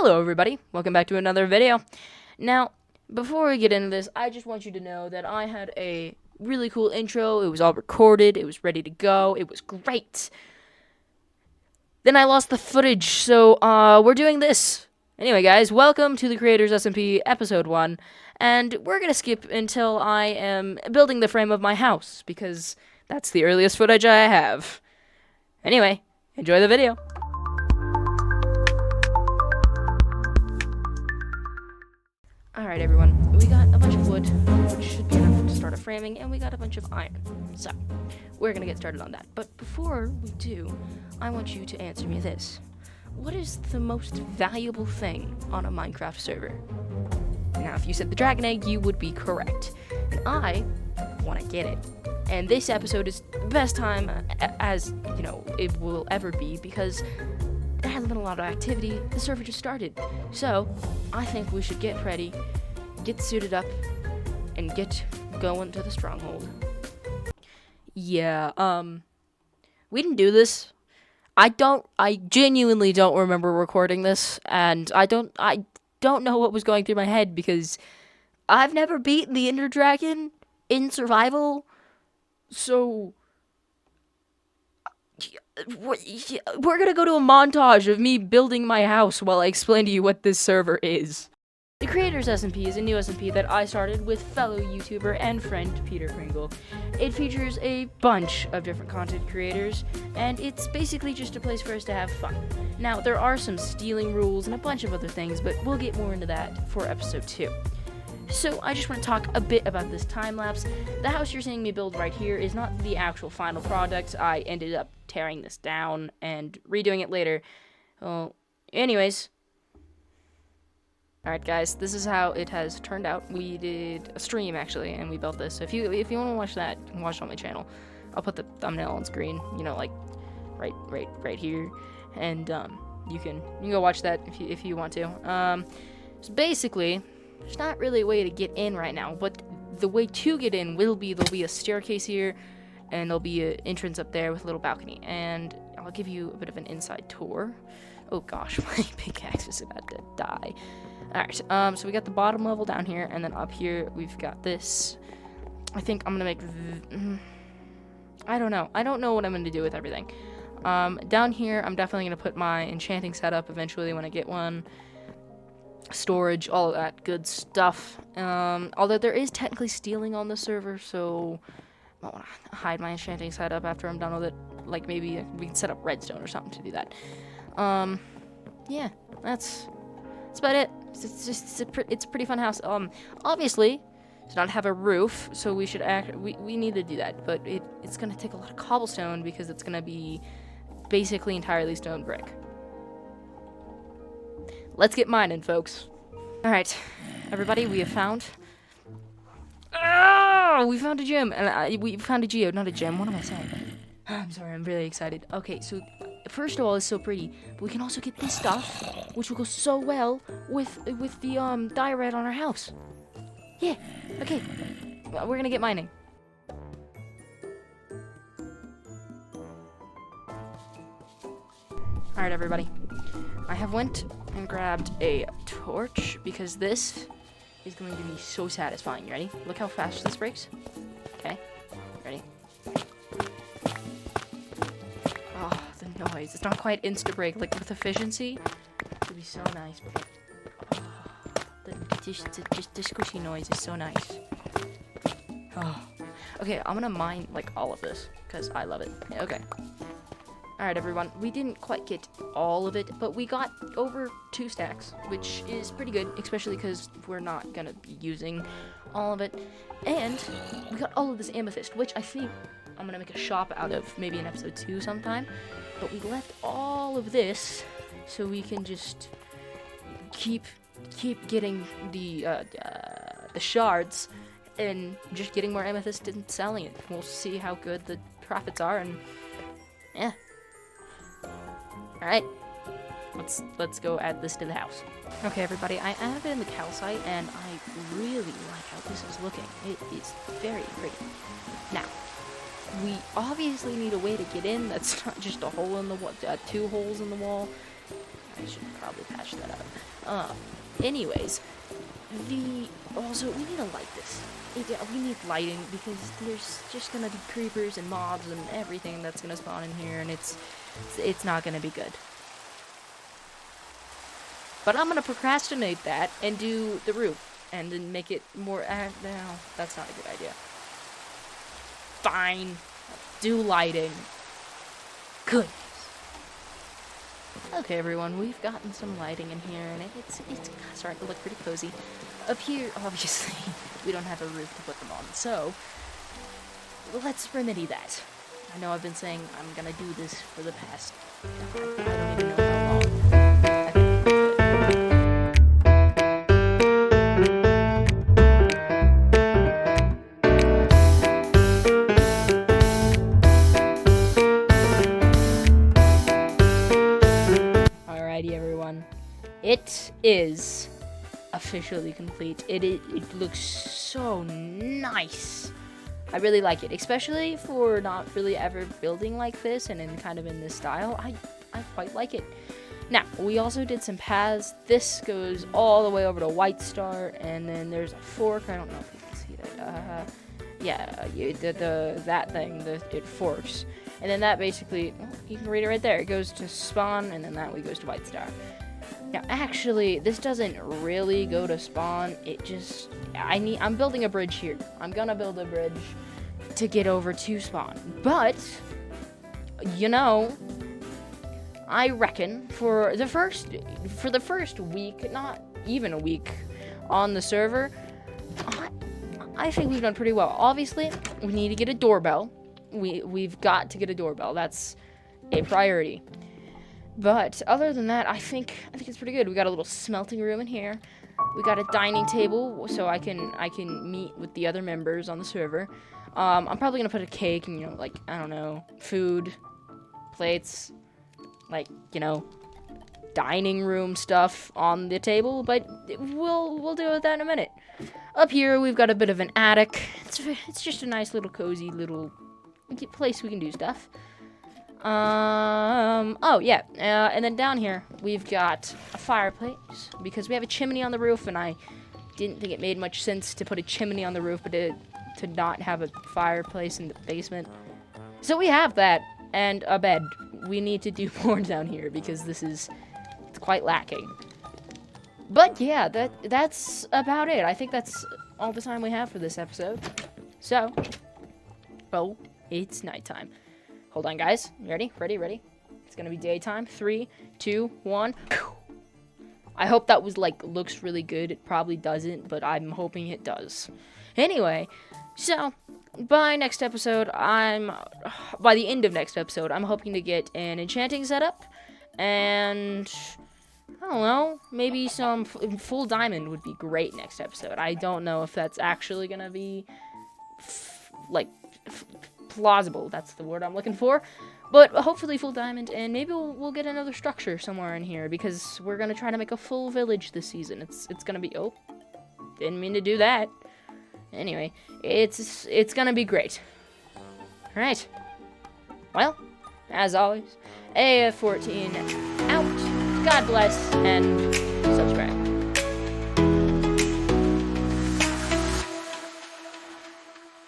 Hello everybody, welcome back to another video. Now, before we get into this, I just want you to know that I had a really cool intro. It was all recorded, it was ready to go, it was great. Then I lost the footage, so we're doing this. Anyway guys, welcome to the Creators SMP Episode 1, and we're gonna skip until I am building the frame of my house, because that's the earliest footage I have. Anyway, enjoy the video. Alright everyone, we got a bunch of wood, which should be enough to start a framing, and we got a bunch of iron. So, we're gonna get started on that. But before we do, I want you to answer me this. What is the most valuable thing on a Minecraft server? Now, if you said the dragon egg, you would be correct. And I want to get it. And this episode is the best time, as, you know, it will ever be, because there hasn't been a lot of activity. The server just started. So, I think we should get ready, get suited up, and get going to the stronghold. Yeah, we didn't do this. I genuinely don't remember recording this, and I don't know what was going through my head, because I've never beaten the Ender Dragon in survival, so we're gonna go to a montage of me building my house while I explain to you what this server is. The Creators SMP is a new SMP that I started with fellow YouTuber and friend Peter Kringle. It features a bunch of different content creators, and it's basically just a place for us to have fun. Now, there are some stealing rules and a bunch of other things, but we'll get more into that for episode 2. So, I just want to talk a bit about this time-lapse. The house you're seeing me build right here is not the actual final product. I ended up tearing this down and redoing it later. Well, anyways. Alright guys, this is how it has turned out. We did a stream, actually, and we built this. So if you want to watch that, you can watch it on my channel. I'll put the thumbnail on screen, you know, like, right here. And, you can go watch that if you want to. So basically, there's not really a way to get in right now, but the way to get in there'll be a staircase here, and there'll be an entrance up there with a little balcony, and I'll give you a bit of an inside tour. Oh gosh, my pickaxe is about to die. Alright, so we got the bottom level down here, and then up here we've got this. I think I'm gonna make I don't know what I'm gonna do with everything. Down here I'm definitely gonna put my enchanting setup eventually when I get one. Storage, all of that good stuff. Although there is technically stealing on the server, so I want to hide my enchanting setup after I'm done with it. Like, maybe we can set up redstone or something to do that. Yeah, that's about it. It's a pretty fun house. Obviously, does not have a roof, so we need to do that. But it's gonna take a lot of cobblestone because it's gonna be basically entirely stone brick. Let's get mining, folks. Alright, everybody, we have found... Oh, we found a gem. And we found a geode, not a gem. What am I saying? I'm sorry, I'm really excited. Okay, so first of all, it's so pretty. But we can also get this stuff, which will go so well with the diorite on our house. Yeah, okay. Well, we're gonna get mining. Alright, everybody. I have went and grabbed a torch because this is going to be so satisfying. You ready? Look how fast this breaks. Okay, ready? Oh, the noise. It's not quite insta-break, like with efficiency. It would be so nice, but like, oh, the squishy noise is so nice. Oh. Okay, I'm gonna mine like all of this because I love it. Okay. Alright everyone, we didn't quite get all of it, but we got over 2 stacks, which is pretty good, especially because we're not gonna be using all of it. And we got all of this amethyst, which I think I'm gonna make a shop out of, maybe in episode 2 sometime. But we left all of this so we can just keep getting the shards and just getting more amethyst and selling it. We'll see how good the profits are, and yeah. Alright, let's go add this to the house. Okay, everybody, I added it in the calcite, and I really like how this is looking. It is very pretty. Now, we obviously need a way to get in that's not just a hole in the wall, 2 holes in the wall. I should probably patch that up. Anyways, also we need to light this. We need lighting because there's just gonna be creepers and mobs and everything that's gonna spawn in here, and it's not gonna be good. But I'm gonna procrastinate that and do the roof and then make it more. No, that's not a good idea. Fine, do lighting. Good. Okay, everyone, we've gotten some lighting in here, and it's starting to look pretty cozy. Up here, obviously, we don't have a roof to put them on, so let's remedy that. I know I've been saying I'm gonna do this for the past, I don't even know how long. I think Alrighty, everyone. It is officially complete. It looks so nice. I really like it, especially for not really ever building like this and in kind of in this style. I quite like it. Now, we also did some paths. This goes all the way over to White Star, and then there's a fork. I don't know if you can see that. That thing, it forks. And then that basically, you can read it right there. It goes to Spawn, and then that way goes to White Star. Now, actually, this doesn't really go to Spawn. It just, I'm building a bridge here. I'm gonna build a bridge to get over to Spawn. But, you know, I reckon for the first week, not even a week on the server, I think we've done pretty well. Obviously, we need to get a doorbell. We've got to get a doorbell. That's a priority. But other than that, I think it's pretty good. We got a little smelting room in here. We got a dining table so I can meet with the other members on the server. I'm probably gonna put a cake and, you know, like, I don't know, food, plates, like, you know, dining room stuff on the table. But we'll deal with that in a minute. Up here we've got a bit of an attic. It's just a nice little cozy little place we can do stuff. Oh yeah, and then down here we've got a fireplace because we have a chimney on the roof, and I didn't think it made much sense to put a chimney on the roof, but to not have a fireplace in the basement. So we have that, and a bed. We need to do more down here because it's quite lacking. But yeah, that's about it. I think that's all the time we have for this episode. So, oh, it's nighttime. Hold on, guys. Ready? Ready? It's gonna be daytime. 3, 2, 1. I hope that was, like, looks really good. It probably doesn't, but I'm hoping it does. Anyway, so, by the end of next episode, I'm hoping to get an enchanting setup, and I don't know, maybe some full diamond would be great next episode. I don't know if that's actually gonna be, plausible. That's the word I'm looking for. But hopefully full diamond, and maybe we'll get another structure somewhere in here because we're gonna try to make a full village this season. It's gonna be, oh, didn't mean to do that. Anyway, it's gonna be great. All right. Well, as always, AF14 out. God bless and subscribe.